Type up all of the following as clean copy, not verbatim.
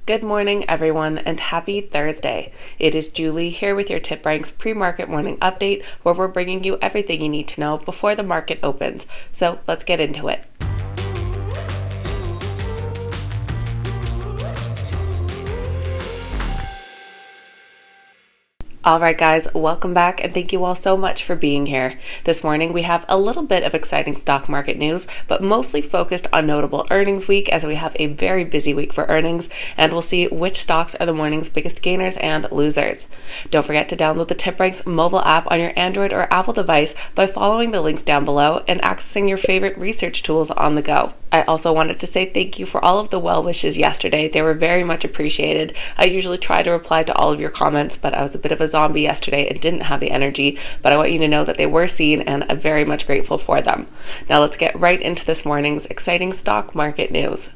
Good morning, everyone, and happy Thursday. It is Julie here with your TipRanks pre-market morning update, where we're bringing you everything you need to know before the market opens. So let's get into it. All right, guys, welcome back, and thank you all so much for being here. This morning, we have a little bit of exciting stock market news, but mostly focused on notable earnings week, as we have a very busy week for earnings, and we'll see which stocks are the morning's biggest gainers and losers. Don't forget to download the TipRanks mobile app on your Android or Apple device by following the links down below and accessing your favorite research tools on the go. I also wanted to say thank you for all of the well wishes yesterday. They were very much appreciated. I usually try to reply to all of your comments, but I was a bit of a zombie yesterday and didn't have the energy, but I want you to know that they were seen and I'm very much grateful for them. Now let's get right into this morning's exciting stock market news.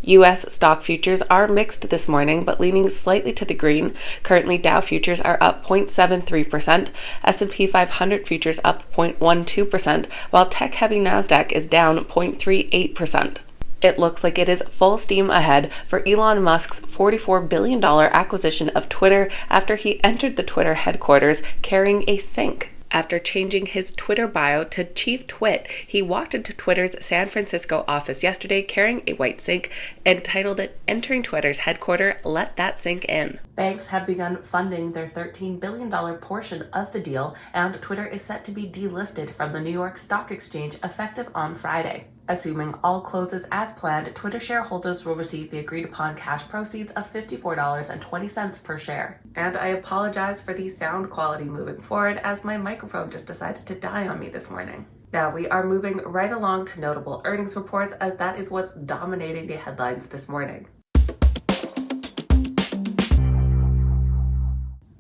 U.S. stock futures are mixed this morning, but leaning slightly to the green. Currently, Dow futures are up 0.73%, S&P 500 futures up 0.12%, while tech-heavy NASDAQ is down 0.38%. It looks like it is full steam ahead for Elon Musk's $44 billion acquisition of Twitter after he entered the Twitter headquarters carrying a sink. After changing his Twitter bio to Chief Twit, he walked into Twitter's San Francisco office yesterday carrying a white sink and titled it, "Entering Twitter's headquarters, let that sink in." Banks have begun funding their $13 billion portion of the deal, and Twitter is set to be delisted from the New York Stock Exchange effective on Friday. Assuming all closes as planned, Twitter shareholders will receive the agreed-upon cash proceeds of $54.20 per share. And I apologize for the sound quality moving forward, as my microphone just decided to die on me this morning. Now, we are moving right along to notable earnings reports, as that is what's dominating the headlines this morning.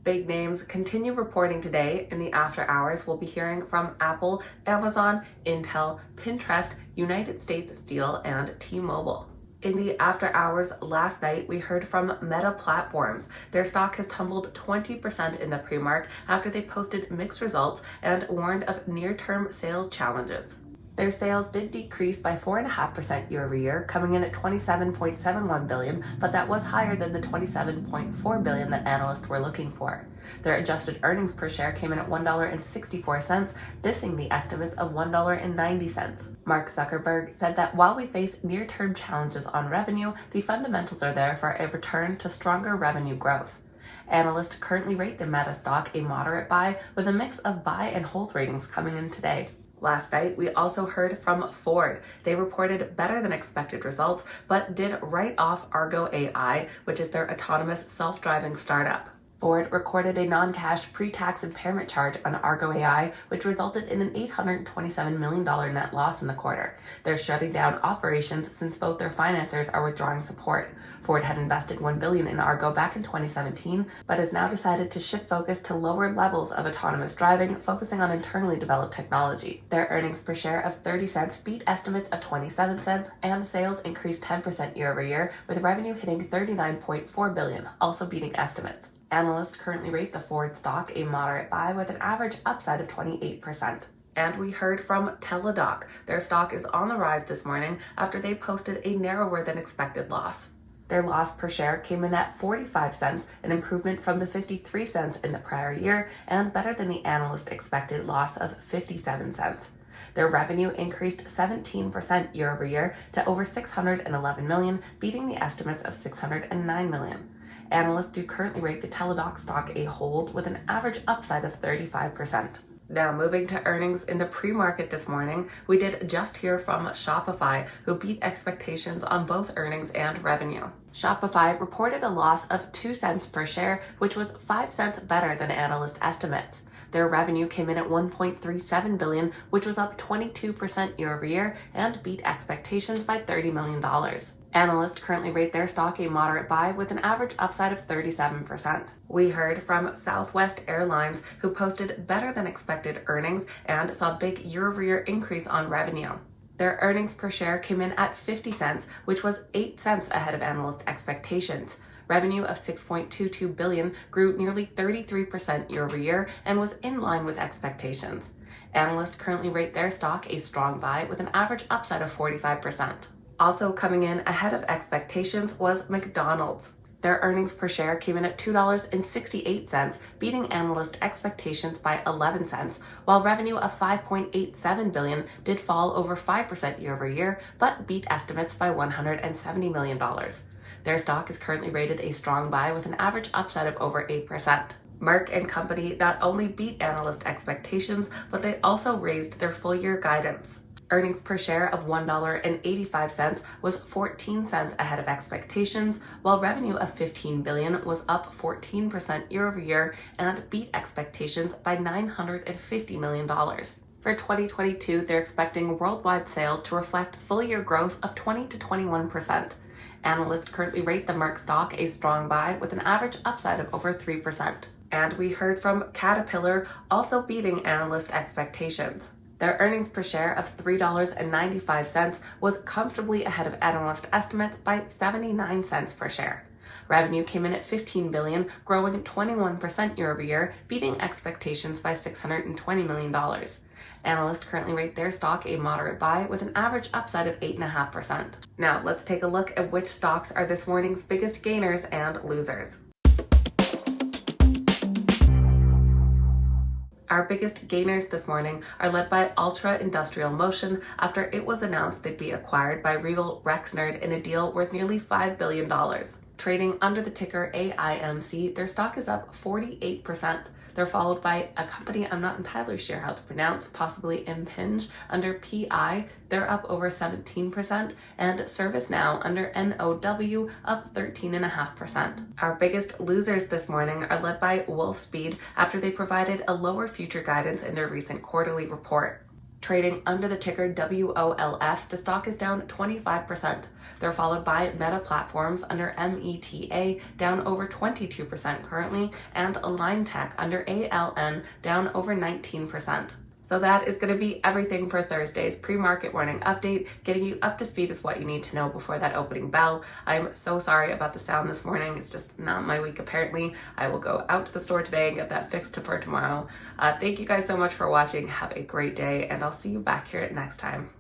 Big names continue reporting today. In the after hours, we'll be hearing from Apple, Amazon, Intel, Pinterest, United States Steel, and T-Mobile. In the after hours last night, we heard from Meta Platforms. Their stock has tumbled 20% in the pre-market after they posted mixed results and warned of near-term sales challenges. Their sales did decrease by 4.5% year over year, coming in at $27.71 billion, but that was higher than the $27.4 billion that analysts were looking for. Their adjusted earnings per share came in at $1.64, missing the estimates of $1.90. Mark Zuckerberg said that while we face near-term challenges on revenue, the fundamentals are there for a return to stronger revenue growth. Analysts currently rate the Meta stock a moderate buy, with a mix of buy and hold ratings coming in today. Last night, we also heard from Ford. They reported better than expected results, but did write off Argo AI, which is their autonomous self-driving startup. Ford recorded a non-cash pre-tax impairment charge on Argo AI, which resulted in an $827 million net loss in the quarter. They're shutting down operations since both their financiers are withdrawing support. Ford had invested $1 billion in Argo back in 2017, but has now decided to shift focus to lower levels of autonomous driving, focusing on internally developed technology. Their earnings per share of 30 cents beat estimates of 27 cents, and sales increased 10% year over year, with revenue hitting $39.4 billion, also beating estimates. Analysts currently rate the Ford stock a moderate buy, with an average upside of 28%. And we heard from Teledoc. Their stock is on the rise this morning after they posted a narrower than expected loss. Their loss per share came in at 45 cents, an improvement from the 53 cents in the prior year, and better than the analyst expected loss of 57 cents. Their revenue increased 17% year over year to over $611 million, beating the estimates of $609 million. Analysts do currently rate the Teledoc stock a hold, with an average upside of 35%. Now, moving to earnings in the pre-market this morning, we did just hear from Shopify, who beat expectations on both earnings and revenue. Shopify reported a loss of 2 cents per share, which was 5 cents better than analyst estimates. Their revenue came in at $1.37 billion, which was up 22% year over year and beat expectations by $30 million. Analysts currently rate their stock a moderate buy, with an average upside of 37%. We heard from Southwest Airlines, who posted better than expected earnings and saw a big year-over-year increase on revenue. Their earnings per share came in at 50 cents, which was 8 cents ahead of analyst expectations. Revenue of $6.22 billion grew nearly 33% year over year and was in line with expectations. Analysts currently rate their stock a strong buy with an average upside of 45%. Also coming in ahead of expectations was McDonald's. Their earnings per share came in at $2.68, beating analyst expectations by 11 cents, while revenue of $5.87 billion did fall over 5% year over year, but beat estimates by $170 million. Their stock is currently rated a strong buy with an average upside of over 8%. Merck CO not only beat analyst expectations, but they also raised their full-year guidance. Earnings per share of $1.85 was 14 cents ahead of expectations, while revenue of $15 billion was up 14% year over year and beat expectations by $950 million. For 2022, they're expecting worldwide sales to reflect full-year growth of 20 to 21%. Analysts currently rate the Merck stock a strong buy with an average upside of over 3%. And we heard from Caterpillar also beating analyst expectations. Their earnings per share of $3.95 was comfortably ahead of analyst estimates by 79 cents per share. Revenue came in at $15 billion, growing 21% year over year, beating expectations by $620 million. Analysts currently rate their stock a moderate buy with an average upside of 8.5%. Now let's take a look at which stocks are this morning's biggest gainers and losers. Our biggest gainers this morning are led by Ultra Industrial Motion after it was announced they'd be acquired by Regal Rexnord in a deal worth nearly $5 billion. Trading under the ticker AIMC, their stock is up 48%. They're followed by a company I'm not entirely sure how to pronounce, possibly Impinj, under PI. They're up over 17%, and ServiceNow under NOW up 13.5%. Our biggest losers this morning are led by Wolfspeed after they provided a lower future guidance in their recent quarterly report. Trading under the ticker WOLF, the stock is down 25%. They're followed by Meta Platforms under META, down over 22% currently, and Align Tech under ALN, down over 19%. So that is going to be everything for Thursday's pre-market morning update, getting you up to speed with what you need to know before that opening bell. I'm so sorry about the sound this morning. It's just not my week apparently. I will go out to the store today and get that fixed for tomorrow. Thank you guys so much for watching. Have a great day, and I'll see you back here next time.